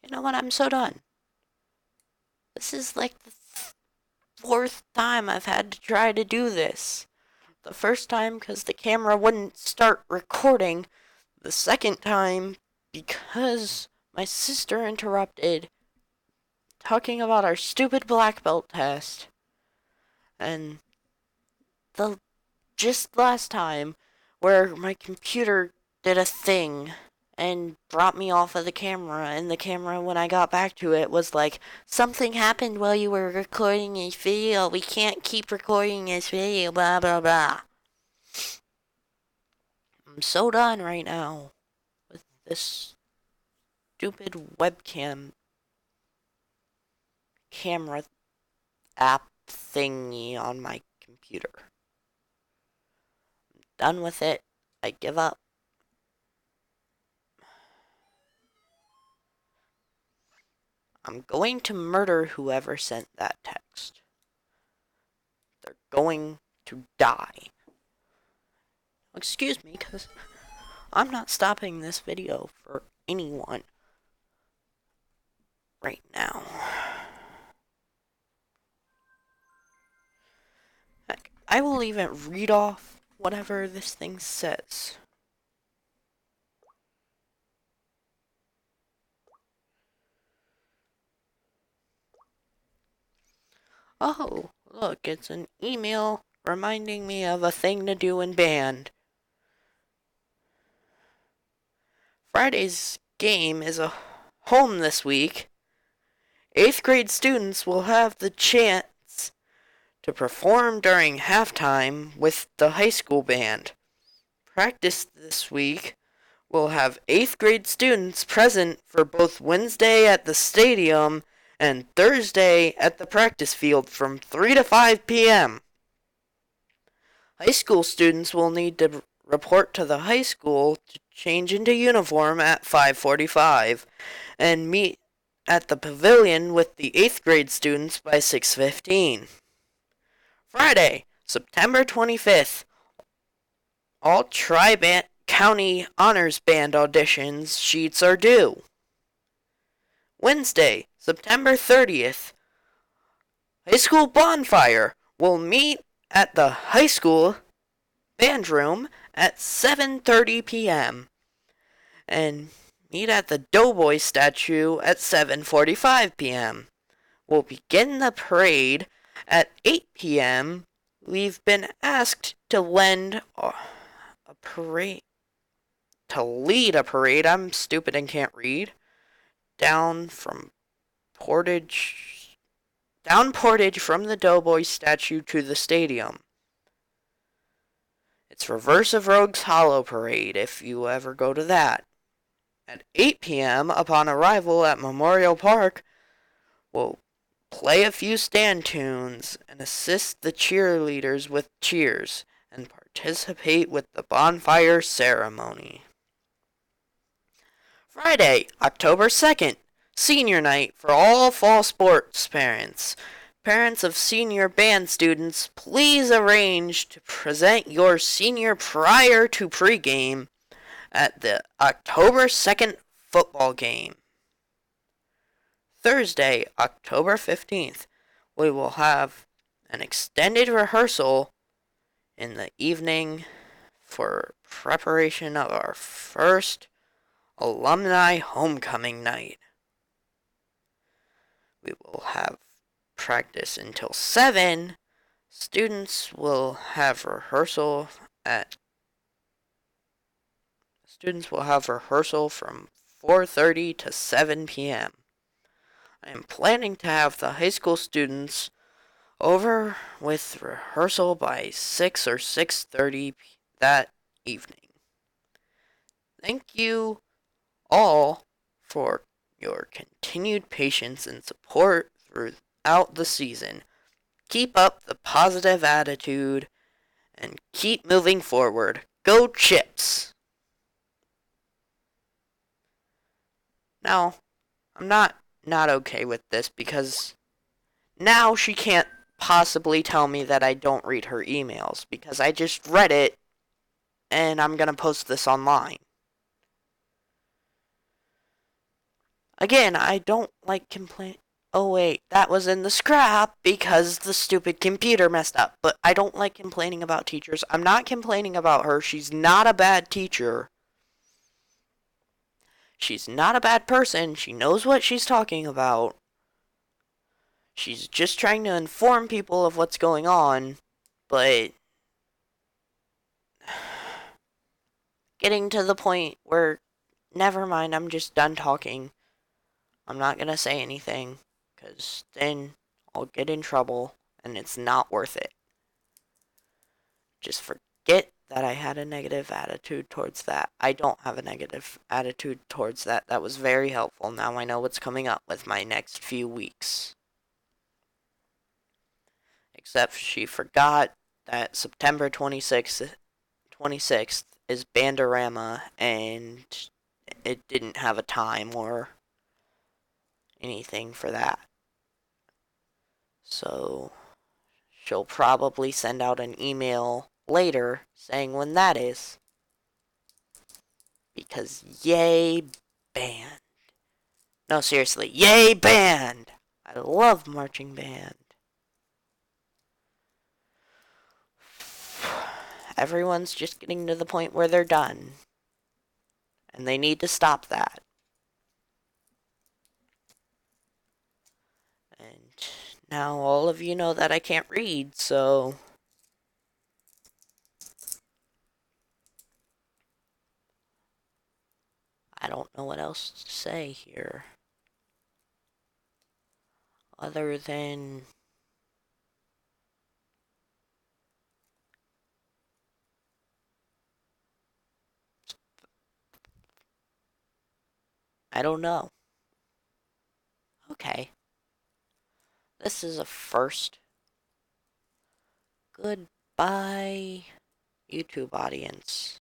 You know what? I'm so done. This is like the fourth time I've had to try to do this. The first time because the camera wouldn't start recording. The second time because my sister interrupted talking about our stupid black belt test. And the just last time where my computer did a thing and brought me off of the camera, and the camera, when I got back to it, was like, something happened while you were recording this video. We can't keep recording this video, blah blah blah. I'm so done right now with this stupid webcam camera app thingy on my computer. I'm done with it. I give up. I'm going to murder whoever sent that text. They're going to die. Excuse me, because I'm not stopping this video for anyone right now. Heck, I will even read off whatever this thing says. Oh, look, it's an email reminding me of a thing to do in band. Friday's game is a home this week. 8th grade students will have the chance to perform during halftime with the high school band. Practice this week will have 8th grade students present for both Wednesday at the stadium and Thursday at the practice field from 3 to 5 p.m. High school students will need to report to the high school to change into uniform at 5:45 and meet at the pavilion with the 8th grade students by 6:15. Friday, September 25th. All Tri-County Honors Band auditions sheets are due. Wednesday, September 30th. High school bonfire will meet at the high school band room at 7:30 p.m. and meet at the Doughboy statue at 7:45 p.m. We'll begin the parade at 8 p.m. We've been asked to lend a parade to lead a parade. I'm stupid and can't read. Down Portage from the Doughboy statue to the stadium. It's Reverse of Rogues Hollow Parade if you ever go to that. At 8 p.m. upon arrival at Memorial Park, we'll play a few stand tunes and assist the cheerleaders with cheers and participate with the bonfire ceremony. Friday, October 2nd, senior night for all fall sports parents. Parents of senior band students, please arrange to present your senior prior to pregame at the October 2nd football game. Thursday, October 15th, we will have an extended rehearsal in the evening for preparation of our first alumni homecoming night. We will have practice until 7. Students will have rehearsal from 4:30 to 7 p.m. I am planning to have the high school students over with rehearsal by 6 or 6:30 that evening. Thank you all for your continued patience and support throughout the season. Keep up the positive attitude and keep moving forward. Go Chips! Now, I'm not okay with this because now she can't possibly tell me that I don't read her emails because I just read it and I'm going to post this online. Again, I don't like complain. Oh wait, that was in the scrap because the stupid computer messed up. But I don't like complaining about teachers. I'm not complaining about her. She's not a bad teacher. She's not a bad person. She knows what she's talking about. She's just trying to inform people of what's going on. But getting to the point where, never mind, I'm just done talking. I'm not gonna say anything, because then I'll get in trouble, and it's not worth it. Just forget that I had a negative attitude towards that. I don't have a negative attitude towards that. That was very helpful. Now I know what's coming up with my next few weeks. Except she forgot that September 26th is Bandorama, and it didn't have a time or anything for that. So she'll probably send out an email later saying when that is. Because yay, band. No, seriously, yay, band! I love marching band. Everyone's just getting to the point where they're done. And they need to stop that. And now all of you know that I can't read, so I don't know what else to say here. Other than I don't know. Okay. This is a first. Goodbye, YouTube audience.